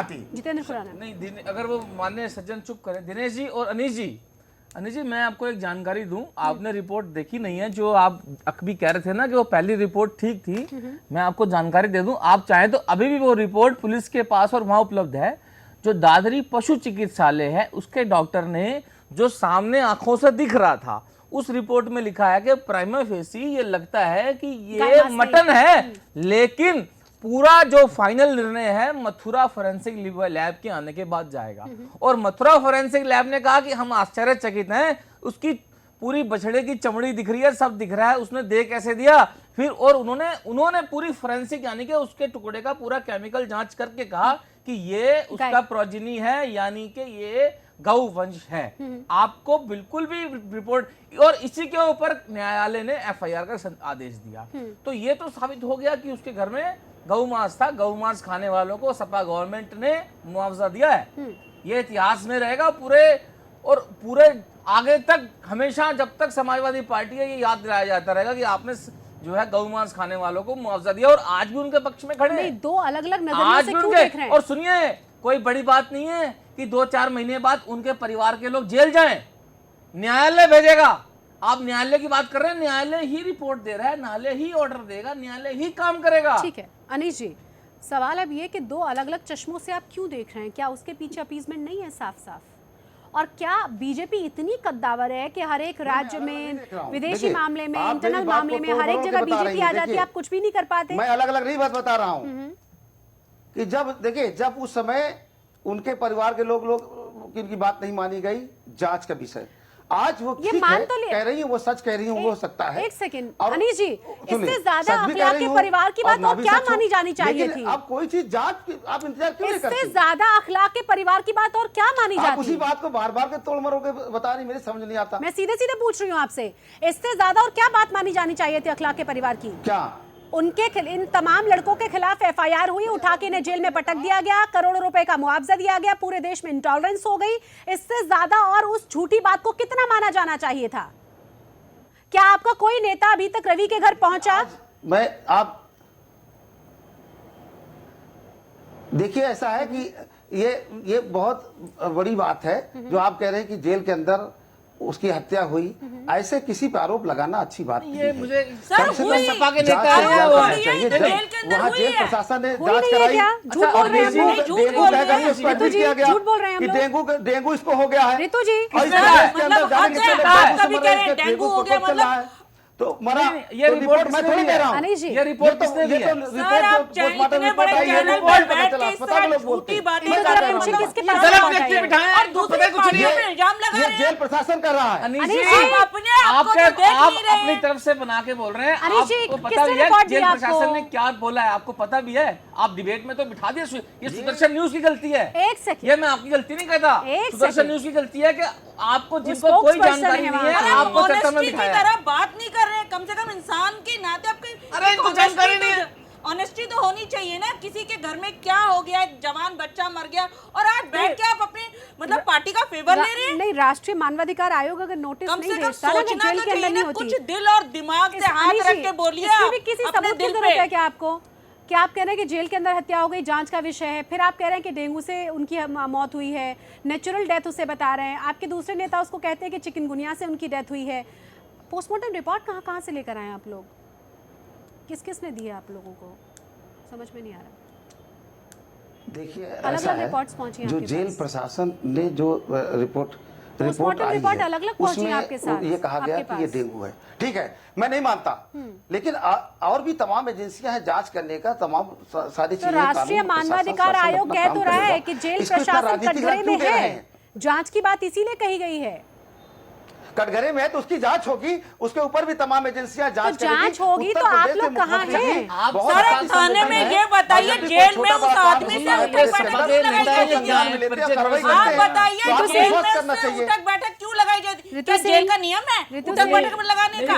आती। जितेंद्र खुराना। नहीं, अगर वो माननीय सज्जन चुप करें, दिनेश जी और अनीश जी, मैं आपको एक जानकारी दूं, आपने रिपोर्ट देखी नहीं है, जो आप अभी कह रहे थे ना कि वो पहली रिपोर्ट ठीक थी, मैं आपको जानकारी दे दूं, आप चाहें तो अभी भी वो रिपोर्ट पुलिस के पास और वहां उपलब्ध है। जो दादरी पशु चिकित्सालय है उसके डॉक्टर ने जो सामने आंखों से दिख रहा था, उस रिपोर्ट में लिखा है कि प्राइमा फेसी ये लगता है कि ये मटन है, लेकिन पूरा जो फाइनल निर्णय है मथुरा फोरेंसिक लैब के आने के बाद जाएगा। और मथुरा फोरेंसिक लैब ने कहा कि हम आश्चर्यचकित हैं, उसकी पूरी बछड़े की चमड़ी दिख रही है, सब दिख रहा है, उसने दे कैसे दिया। फिर और उन्होंने पूरी फोरेंसिक यानी कि उसके टुकड़े का पूरा केमिकल जांच करके कहा कि ये उसका प्रोजिनी है, यानी कि ये गौ वंश है। आपको बिल्कुल भी रिपोर्ट, और इसी के ऊपर न्यायालय ने एफआईआर का आदेश दिया। तो ये तो साबित हो गया कि उसके घर में गौ मांस था। गौ मांस खाने वालों को सपा गवर्नमेंट ने मुआवजा दिया है। ये इतिहास में रहेगा पूरे आगे तक, हमेशा जब तक समाजवादी पार्टी है, ये याद दिलाया जाता रहेगा कि आपने जो है गौ मांस खाने वालों को मुआवजा दिया, और आज भी उनके पक्ष में खड़े हैं। दो अलग अलग नजरियों से क्यों देख रहे हैं? और सुनिए, कोई बड़ी बात नहीं है कि 2-4 महीने बाद उनके परिवार के लोग जेल जाएं, न्यायालय भेजेगा। आप न्यायालय की बात कर रहे हैं, न्यायालय ही रिपोर्ट दे रहा है, न्यायालय ही ऑर्डर देगा, न्यायालय ही काम करेगा। ठीक है अनीश जी, सवाल अब ये कि दो अलग अलग चश्मों से आप क्यों देख रहे हैं? क्या उसके पीछे अपीजमेंट नहीं है साफ साफ? और क्या बीजेपी इतनी कद्दावर है कि हर एक राज्य में, विदेशी मामले में, इंटरनल मामले में, हर एक जगह बीजेपी आ जाती है, आप कुछ भी नहीं कर पाते? मैं अलग अलग नहीं बात बता रहा हूँ कि जब उस समय उनके परिवार के लोग की बात नहीं मानी गई, जांच का विषय, आज वो ये मान तो कह रही है, वो सच कह रही है, हो सकता है। एक सेकंड अनीश जी, इससे ज्यादा अखलाक के परिवार की बात और क्या मानी जानी चाहिए थी? अब कोई चीज जांच आप इंतजार क्यों नहीं करते? इससे ज्यादा अखलाक के परिवार की बात और क्या मानी जाती है? उसी बात को बार बार के तोड़ मरोड़ के बता रही, मेरे समझ नहीं आता। मैं सीधे सीधे पूछ रही हूँ आपसे, इससे ज्यादा और क्या बात मानी जानी चाहिए थी अखलाक के परिवार की? क्या उनके इन तमाम लड़कों के खिलाफ एफआईआर हुई, उठा के इन्हें जेल में पटक दिया गया, करोड़ों रुपए का मुआवजा दिया गया, पूरे देश में इंटॉलरेंस हो गई। इससे ज्यादा और उस झूठी बात को कितना माना जाना चाहिए था? क्या आपका कोई नेता अभी तक रवि के घर पहुंचा? आप देखिए, ऐसा है कि ये बहुत बड़ी बात है जो आप कह रहे हैं कि जेल के अंदर उसकी हत्या हुई। ऐसे किसी पर आरोप लगाना अच्छी बात नहीं है। मुझे कम से कम सपा के नेता वहाँ जेल प्रशासन ने जांच कराई, और डेंगू इसको हो गया है। रितु जी, डेंगू हो गया मतलब तो मरा, ये रिपोर्ट मैं थोड़ी दे रहा हूँ। ये रिपोर्ट किसने दी है? सर, आप पोस्टमार्टम रिपोर्ट आई है, रिपोर्ट बैठ के इस तरह झूठी बातें कर रहे हैं, किसके पास गलत व्यक्ति बिठाएं, और दूसरी पार्टियों पे इल्जाम लगा ये रहे हैं। जेल प्रशासन कर रहा है। अनीश जी, आप अपने आप को तो देख आप नहीं रहे अपनी तरफ से बना के बोल रहे हैं। अनीश जी, आपको पता किसने भी है रिपोर्ट जेल दिया प्रशासन आपको? ने क्या बोला है, आपको पता भी है। आप डिबेट में तो बिठा दिए, ये सुदर्शन न्यूज की गलती है। एक सेकंड, ये मैं आपकी गलती नहीं कहता, एक सुदर्शन सेकंड। न्यूज की गलती है कि आपको जिनको कोई जानकारी नहीं है, आपको चर्चा में ऑनेस्टी की बिठाया। तरह बात नहीं कर रहे हैं, कम से कम इंसान के नाते आपके अरे इनको जानकारी नहीं है। ऑनेस्टी तो होनी चाहिए ना। किसी के घर में क्या हो गया, एक जवान बच्चा मर गया, और आज बैठ के आप अपनी मतलब पार्टी का फेवर ले रहे हैं। नहीं, राष्ट्रीय मानवाधिकार आयोग अगर नोटिस कम नहीं से कम भेजता ना, सोचना जेल तो के अंदर चाहिए नहीं ना, होती। कुछ दिल और दिमाग से हाथ अनीश रख जी, के बोलिए इसमें भी किसी अपने सबूत की दिल जरूरत पे। है क्या आपको? क्या आप कह रहे हैं कि जेल के अंदर हत्या हो गई, जांच का विषय है, फिर आप कह रहे हैं कि डेंगू से उनकी मौत हुई है, नेचुरल डेथ उसे बता रहे हैं, आपके दूसरे नेता उसको कहते हैं कि चिकनगुनिया से उनकी डेथ हुई है। पोस्टमार्टम रिपोर्ट कहाँ से लेकर आए आप लोग? किस किस ने दी है आप लोगों को? समझ में नहीं आ रहा। देखिए, अलग ऐसा अलग है रिपोर्ट्स पहुंची जो आपके जेल पास। प्रशासन ने जो रिपोर्ट पोस्टमार्टम रिपोर्ट है, अलग-अलग पहुंची उसमें आपके साथ, ये कहा गया आपके कि ये पास। डेंगू है। ठीक है, मैं नहीं मानता, लेकिन और भी तमाम एजेंसियां हैं जांच करने का, तमाम सारी तो चीजें। राष्ट्रीय मानवाधिकार आयोग कह तो रहा है कि जेल प्रशासन कटघरे में है, जांच की बात इसीलिए कही गई है। कटघरे में है तो उसकी जांच होगी, उसके ऊपर भी तमाम एजेंसियां जांच तो जांच होगी तो आप लोग कहाँ हैं? सर, थाने में ये बताइए, जेल में उस आदमी से उठक बैठक क्यों लगाई जाती है? आप बताइए, जेल में उससे उठक बैठक क्यों लगाई जाती है? क्या जेल का नियम है उठक बैठक में लगाने का?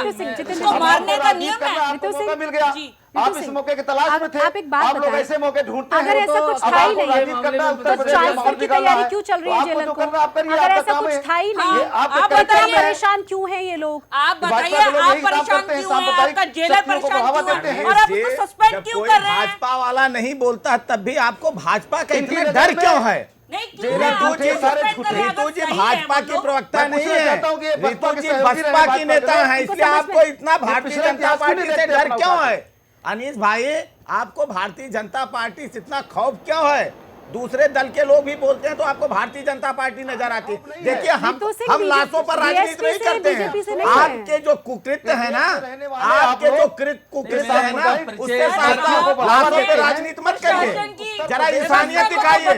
उसको मारने का नियम है? मिल गया, आप इस मौके की तलाश में थे। आप एक बात आप लोग बताएं, ऐसे मौके ढूंढते अगर हैं ऐसा तो कुछ था ही नहीं, तो ट्रांसफर की तैयारी क्यों चल रही है जेलर को? अगर ऐसा कुछ था ही नहीं, आप बताइए, परेशान क्यों हैं ये लोग? आप बताइए, आप परेशान क्यों हैं? आपका जेलर परेशान क्यों है? और आप उसको सस्पेंड क्यों कर रहे हैं? भाजपा वाला नहीं बोलता तब भी आपको भाजपा का इतना डर क्यों है? रितु जी भाजपा की प्रवक्ता नहीं है, रितु जी बसपा की नेता है, इसलिए आपको इतना भारतीय जनता पार्टी से डर क्यों है? अनीश भाई, आपको भारतीय जनता पार्टी से इतना खौफ क्यों है? दूसरे दल के लोग भी बोलते हैं तो आपको भारतीय जनता पार्टी नजर आती है। देखिए हम लाशों पर राजनीति नहीं करते हैं। आपके जो कुकृत्य है ना, आपके जो कुकृत्य है ना, उसके साथ लाशों पर राजनीति मत करिए, जरा इंसानियत दिखाइए।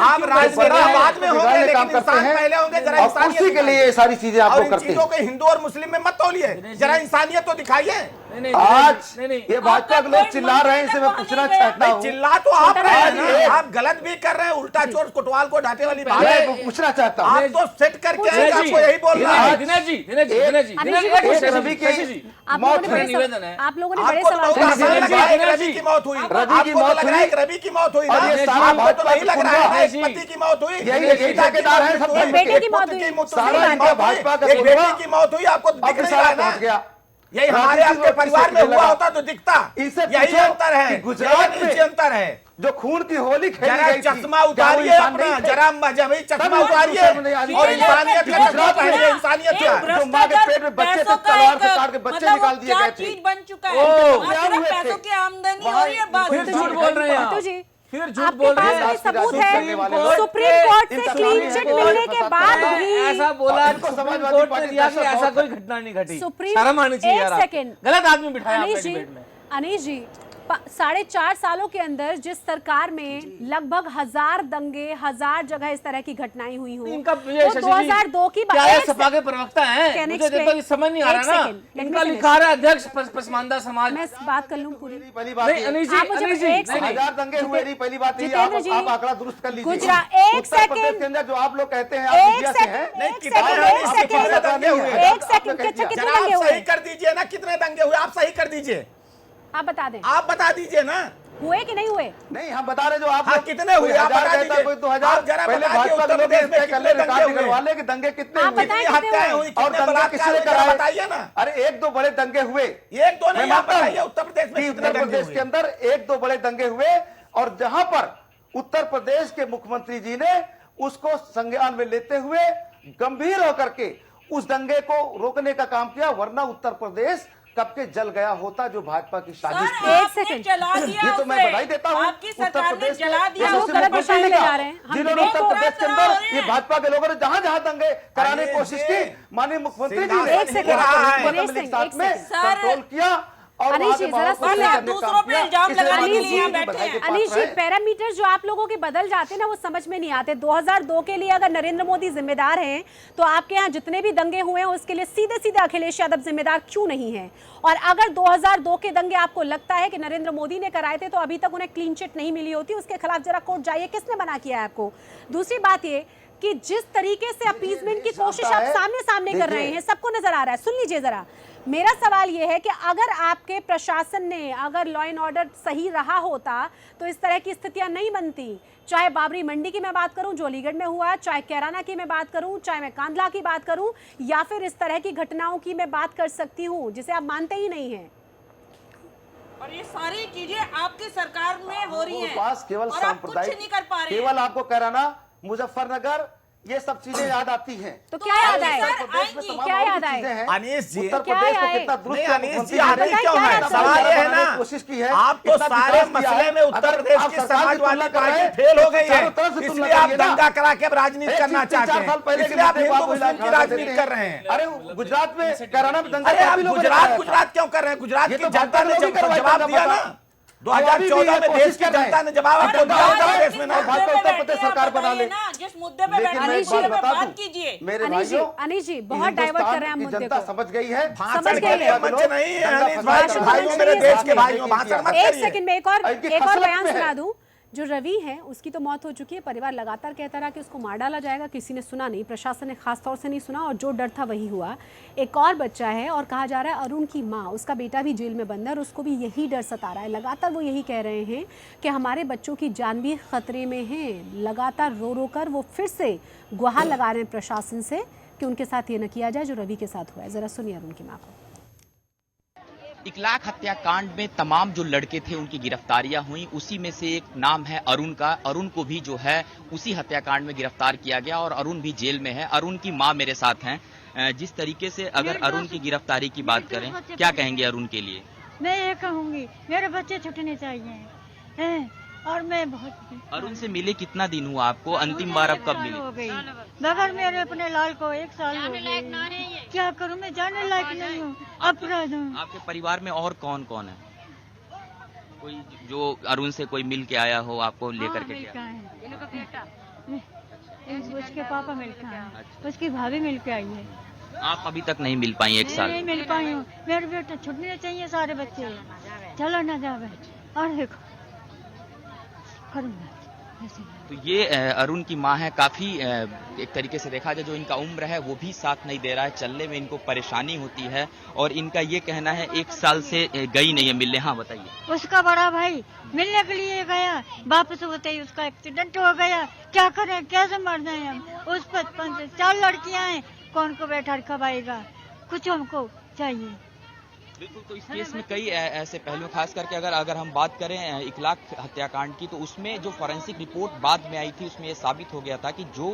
आप राजनीति बाद में होंगे लेकिन इंसान पहले होंगे, जरा इंसानियत के लिए ये सारी चीजें आपको करते हैं। चीजों के हिंदू और मुस्लिम में मत तोलिए, जरा इंसानियत तो दिखाइए। आज ये भाजपा के लोग चिल्ला रहे हैं, इसे मैं पूछना चाहता हूँ। चिल्ला तो आप रहे हैं, आप गलत भी कर रहे हैं, उल्टा चोर कोतवाल को डांटे वाली बात है। पूछना चाहता हूँ, आप तो सेट करके आए, आपको यही बोलना है। दिनेश जी रवि की मौत निवेदन है, आप लोगों ने बड़े सवाल रवि की मौत हुई, आपको लग रहा है कि रवि की मौत हुई, आपको तो नहीं लग रहा है एक पति की मौत हुई, यही ठेकेदार है, सब बेटे की मौत हुई, भाजपा का एक बेटी की मौत हुई, आपको दिख नहीं रहा है ना? यही हमारे आपके परिवार में हुआ होता तो दिखता। यही अंतर है, गुजरात में अंतर है। जो खून की होली खेली गई, चश्मा उतारिए अपना, जरा मजहबी चश्मा उतारिए और इंसानियत का चश्मा पहनिए। इंसानियत क्या है? जो माँ के पेट में बच्चे थे, तलवार से काट के बच्चे निकाल दिए गए थे। चीज बन चुका है, पैसों की आमदनी हो रही है, फिर झूठ बोल रहे हैं, फिर झूठ बोल रहे हैं। सबूत है, सुप्रीम कोर्ट से क्लीन चिट मिलने के बाद भी ऐसा बोला, सुप्रीम कोर्ट ने दिया कि ऐसा कोई घटना नहीं घटी। शर्म आनी चाहिए यार, गलत आदमी बिठाया आपने डिबेट में। अनीश जी, 4.5 सालों के अंदर जिस सरकार में लगभग 1000 दंगे, 1000 जगह इस तरह की घटनाएं हुई हो, इनका तो 2002 की क्या है, सपा के प्रवक्ता हैं, मुझे देखो कि समझ नहीं आ रहा ना, इनका लिखा रहा है अध्यक्ष पसमानदा समाज। मैं बात कर लूं पूरी। अनीश जी 1000 दंगे हुए नहीं, पहली बात ये आप आंकड़ा दुरुस्त कर लीजिए। गुजरात, एक सेकंड के अंदर जो आप लोग कहते हैं, एक सेकंड सही कर दीजिए ना, कितने दंगे हुए आप सही कर दीजिए, आप बता दें, आप बता दीजिए ना, हुए कि नहीं हुए? नहीं, हम बता रहे जो आप कितने हुए आप बता दीजिए। 2000 पहले भाजपा के लोग वाले के दंगे कितने हुए, हत्याएं हुई, और दंगे किसने कराए बताइए ना। अरे 1-2 बड़े दंगे हुए, 1-2 नहीं, आप बताइए उत्तर प्रदेश में उत्तर प्रदेश के अंदर 1-2 बड़े दंगे हुए, और जहां पर उत्तर प्रदेश के मुख्यमंत्री जी ने उसको संज्ञान में लेते हुए गंभीर होकर के उस दंगे को रोकने का काम किया, वरना उत्तर प्रदेश कब के जल गया होता, जो भाजपा की साजिश थी। एक सेकंड, जला दिया, ये तो मैं बधाई देता हूँ आपकी सरकार ने जला दिया, गलत दिशा में ले जा रहे हैं। जिन्होंने उत्तर प्रदेश के अंदर ये भाजपा के लोगों ने जहां जहां दंगे कराने की कोशिश की, माननीय मुख्यमंत्री जी ने साथ में कंट्रोल किया। अनीश जी जरा दूसरों पे इल्जाम लगाने के लिए बैठे हैं। अनीश जी, पैरामीटर जो आप लोगों के बदल जाते हैं ना, वो समझ में नहीं आते। 2002 के लिए अगर नरेंद्र मोदी जिम्मेदार हैं, तो आपके यहाँ जितने भी दंगे हुए हैं उसके लिए सीधे सीधे अखिलेश यादव जिम्मेदार क्यों नहीं है? और अगर 2002 के दंगे आपको लगता है कि नरेंद्र मोदी ने कराए थे, तो अभी तक उन्हें क्लीन चिट नहीं मिली होती, उसके खिलाफ जरा कोर्ट जाइए, किसने मना किया है आपको? दूसरी बात ये कि जिस तरीके से अपीजमेंट की कोशिश आप सामने कर रहे हैं, सबको नजर आ रहा है। सुन लीजिए जरा, मेरा सवाल यह है कि अगर आपके प्रशासन ने, अगर लॉ एंड ऑर्डर सही रहा होता, तो इस तरह की स्थितियां नहीं बनती। चाहे बाबरी मंडी की मैं बात करूं जो अलीगढ़ में हुआ, चाहे कैराना की मैं बात करूं, चाहे मैं कांधला की बात करूं, या फिर इस तरह की घटनाओं की मैं बात कर सकती हूं जिसे आप मानते ही नहीं हैं। और ये सारी चीजें आपकी सरकार में हो रही हैं, पास केवल और आप कुछ नहीं कर पा रहे हैं। केवल आपको कैराना, मुजफ्फरनगर, ये सब चीजें याद आती हैं। तो क्या याद आए? क्या याद आए? अनीश जी, उत्तर प्रदेश को कितना दुरुस्त अनीश जी आते क्यों है? सवाल ये है ना, कोशिश की है, आप तो सारे मसले में उत्तर प्रदेश की समाजवादी पार्टी फेल हो गई है, इसलिए आप दंगा करा के राजनीति करना चाहते हैं, इसलिए आप हिंदू मुस्लिम की राजनीति कर रहे हैं। अरे गुजरात में कैराना में दंगा, अरे आप गुजरात क्यों कर रहे हैं? गुजरात की जनता ने जवाब दिया ना, 2014 में देश की जनता ने जवाब आपको दिया, उत्तर प्रदेश में ना भाजपा उत्तर प्रदेश सरकार बना ले। जिस मुद्दे पे बात कीजिए। मेरे भाइयों, अनीश जी बहुत डाइवर्ट कर रहे हैं मुद्दे जनता को। समझ गई है, समझ गई है। मंच नहीं है अनीश भाइयों, मेरे देश के भाइयों, भाषण मत एक करिए। सेकंड में एक और बयान सुना दूं। जो रवि है उसकी तो मौत हो चुकी है, परिवार लगातार कहता रहा कि उसको मार डाला जाएगा, किसी ने सुना नहीं, प्रशासन ने खास तौर से नहीं सुना, और जो डर था वही हुआ। एक और बच्चा है और कहा जा रहा है अरुण की माँ, उसका बेटा भी जेल में बंद है और उसको भी यही डर सता रहा है। लगातार वो यही कह रहे हैं कि हमारे बच्चों की जान भी खतरे में है। लगातार रो रो कर वो फिर से गुहार लगा रहे हैं प्रशासन से कि उनके साथ ये न किया जाए जो रवि के साथ हुआ है। जरा सुनिए अरुण की माँ को। इकलाक हत्याकांड में तमाम जो लड़के थे उनकी गिरफ्तारियां हुई, उसी में से एक नाम है अरुण का। अरुण को भी जो है उसी हत्याकांड में गिरफ्तार किया गया और अरुण भी जेल में है। अरुण की मां मेरे साथ हैं। जिस तरीके से अगर अरुण की गिरफ्तारी की बात करें, क्या कहेंगे अरुण के लिए? मैं ये कहूंगी मेरे बच्चे छूटने चाहिए, और मैं बहुत अरुण से मिले कितना दिन हुआ आपको? अंतिम बार अब कब मिले? हो गई बगैर मेरे अपने लाल को 1 साल हो गई। क्या करूं, मैं जाने लायक नहीं हूँ, अपराध हूँ। आपके परिवार में और कौन कौन है? कोई जो अरुण से कोई मिल के आया हो, आपको लेकर के गया? उसके पापा मिलकर आए, उसकी भाभी मिल के आई है। आप अभी तक नहीं मिल पाई? 1 साल नहीं मिल पाई हूँ। मेरे बेटे छुटने चाहिए, सारे बच्चे चलो न जावे। और देखो तो ये अरुण की माँ है। काफी एक तरीके से देखा जाए जो इनका उम्र है वो भी साथ नहीं दे रहा है, चलने में इनको परेशानी होती है और इनका ये कहना है 1 साल से गई नहीं है मिलने। हाँ बताइए। उसका बड़ा भाई मिलने के लिए गया, वापस होते ही उसका एक्सीडेंट हो गया। क्या करें, कैसे मर जाए हम? उस पर 4 लड़कियां हैं, कौन को बैठा खवाएगा? कुछ हमको चाहिए। बिल्कुल। तो इस केस में कई ऐसे पहलू, खास करके अगर हम बात करें इकलाक हत्याकांड की, तो उसमें जो फॉरेंसिक रिपोर्ट बाद में आई थी उसमें ये साबित हो गया था कि जो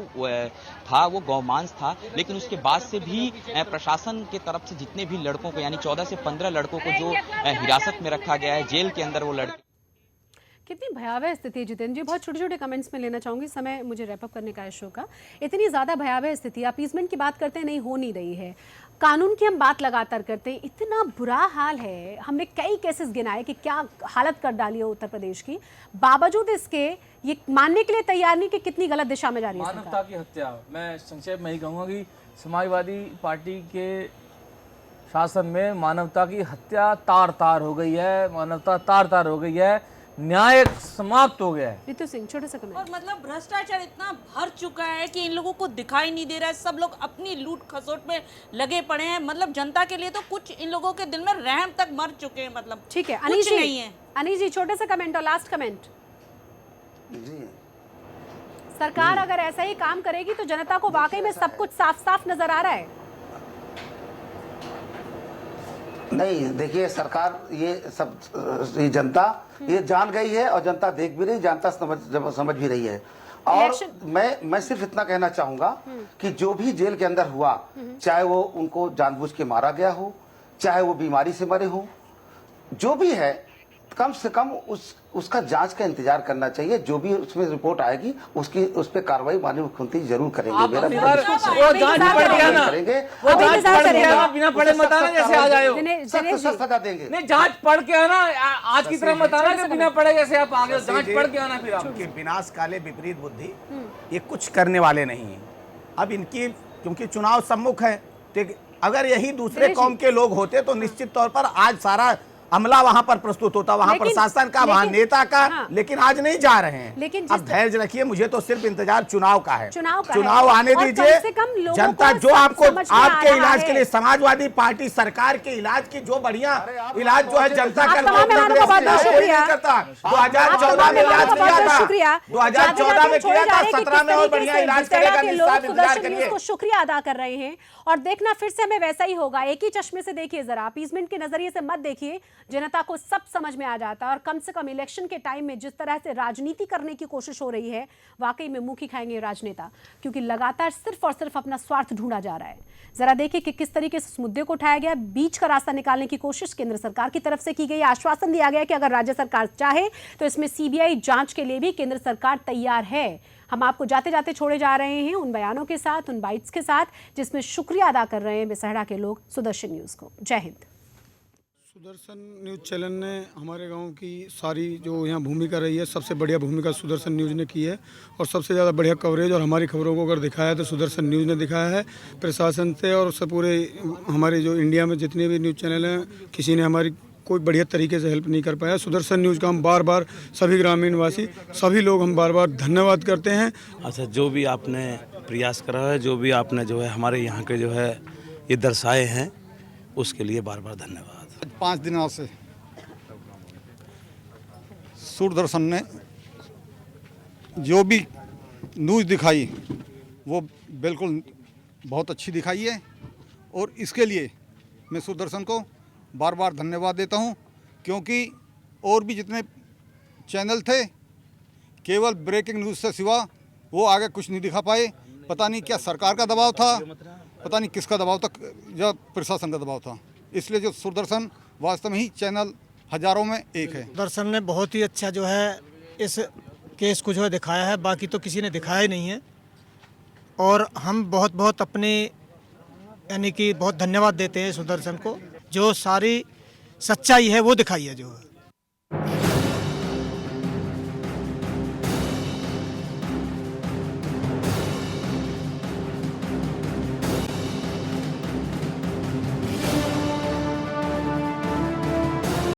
था वो गौमांस था, लेकिन उसके बाद से भी प्रशासन के तरफ से जितने भी लड़कों को, यानी 14 से 15 लड़कों को जो हिरासत में रखा गया है, जेल के अंदर वो लड़के। कितनी भयावह स्थिति है जितेंद्र जी। बहुत छोटे छोटे कमेंट्स में लेना चाहूंगी, समय मुझे रैप अप करने का है शो का। इतनी ज़्यादा भयावह स्थिति, अपीसमेंट की बात करते हैं, नहीं हो नहीं रही है। कानून की हम बात लगातार करते हैं, इतना बुरा हाल है। हमने कई केसेस गिनाए कि क्या हालत कर डाली है उत्तर प्रदेश की, बावजूद इसके ये मानने के लिए तैयार नहीं कि कितनी गलत दिशा में जा रही है मानवता की हत्या। मैं संक्षेप में ही कहूँगा कि समाजवादी पार्टी के शासन में मानवता की हत्या तार तार हो गई है, मानवता तार तार हो गई है, न्याय समाप्त हो गया है। रितु सिंह, छोटे से कमेंट। और मतलब भ्रष्टाचार इतना भर चुका है कि इन लोगों को दिखाई नहीं दे रहा है। सब लोग अपनी लूट खसोट में लगे पड़े हैं। मतलब जनता के लिए तो कुछ इन लोगों के दिल में रहम तक मर चुके हैं। मतलब ठीक है, कुछ नहीं है। अनीश जी, छोटे से कमेंट और लास्ट कमेंट। जी, सरकार अगर ऐसा ही काम करेगी तो जनता को वाकई में सब कुछ साफ साफ नजर आ रहा है। नहीं देखिए, सरकार ये जनता ये जान गई है और जनता देख भी रही, जनता समझ भी रही है। और मैं सिर्फ इतना कहना चाहूंगा कि जो भी जेल के अंदर हुआ, चाहे वो उनको जानबूझ के मारा गया हो, चाहे वो बीमारी से मरे हो, जो भी है, कम से कम उसका जांच का इंतजार करना चाहिए। जो भी उसमें रिपोर्ट आएगी उस पर कार्रवाई माननीय मुख्यमंत्री जरूर करेंगे। वो जांच पड़ गया ना, वो जांच पड़ गया ना, बिना पढ़े मत आना जैसे आ जाए, सजा देंगे। नहीं, जांच पढ़ के आना, आज की तरह मत आना कि बिना पढ़े जैसे आप आगे। जांच पढ़ के आना। फिर आपकी विनाश काले विपरीत बुद्धि, ये कुछ करने वाले नहीं है। अब इनकी क्योंकि चुनाव सम्मुख है, ठीक, अगर यही दूसरे कौम के लोग होते तो निश्चित तौर पर आज सारा अमला वहां पर प्रस्तुत होता, वहां प्रशासन का, वहां नेता का। हाँ। लेकिन आज नहीं जा रहे हैं। लेकिन अब धैर्य रखिए, मुझे तो सिर्फ इंतजार चुनाव का है। चुनाव आने दीजिए। जनता जो आपको आपके इलाज के लिए, समाजवादी पार्टी सरकार के इलाज की जो बढ़िया इलाज जो है जनता का करता, 2014 में इलाज किया था, 2014 में किया था, 17 में और बढ़िया इलाज करेगा। शुक्रिया अदा कर रहे हैं और देखना फिर से हमें वैसा ही होगा। एक ही चश्मे से देखिए जरा, अपीसमेंट के नजरिए से मत देखिए। जनता को सब समझ में आ जाता है और कम से कम इलेक्शन के टाइम में जिस तरह से राजनीति करने की कोशिश हो रही है, वाकई में मुंह की खाएंगे राजनेता, क्योंकि लगातार सिर्फ और सिर्फ अपना स्वार्थ ढूंढा जा रहा है। जरा देखिए कि किस तरीके से इस मुद्दे को उठाया गया, बीच का रास्ता निकालने की कोशिश केंद्र सरकार की तरफ से की गई। आश्वासन दिया गया कि अगर राज्य सरकार चाहे तो इसमें सीबीआई जांच के लिए भी केंद्र सरकार तैयार है। हम आपको जाते जाते छोड़े जा रहे हैं उन बयानों के साथ, उन बाइट्स के साथ, जिसमें शुक्रिया अदा कर रहे हैं बेसहारा के लोग सुदर्शन न्यूज को। जय हिंद। सुदर्शन न्यूज़ चैनल ने हमारे गांव की सारी जो यहाँ भूमिका रही है, सबसे बढ़िया भूमिका सुदर्शन न्यूज़ ने की है और सबसे ज़्यादा बढ़िया कवरेज और हमारी खबरों को अगर दिखाया तो सुदर्शन न्यूज़ ने दिखाया है। प्रशासन से और सब पूरे हमारे जो इंडिया में जितने भी न्यूज़ चैनल हैं, किसी ने हमारी कोई बढ़िया तरीके से हेल्प नहीं कर पाया। सुदर्शन न्यूज़ का हम बार बार सभी ग्रामीण वासी, सभी लोग हम बार बार धन्यवाद करते हैं। अच्छा, जो भी आपने प्रयास करा है, जो भी आपने जो है हमारे यहाँ के जो है ये दर्शाए हैं, उसके लिए बार बार धन्यवाद। 5 दिनों से सुदर्शन ने जो भी न्यूज़ दिखाई वो बिल्कुल बहुत अच्छी दिखाई है और इसके लिए मैं सुदर्शन को बार बार धन्यवाद देता हूं, क्योंकि और भी जितने चैनल थे केवल ब्रेकिंग न्यूज़ से सिवा वो आगे कुछ नहीं दिखा पाए। पता नहीं क्या सरकार का दबाव था, पता नहीं किसका दबाव था या प्रशासन का दबाव था। इसलिए जो सुदर्शन वास्तव में ही चैनल हजारों में एक है। सुदर्शन ने बहुत ही अच्छा जो है इस केस को जो है दिखाया है, बाकी तो किसी ने दिखाया ही नहीं है। और हम बहुत बहुत अपने यानी कि बहुत धन्यवाद देते हैं सुदर्शन को, जो सारी सच्चाई है वो दिखाई है जो है।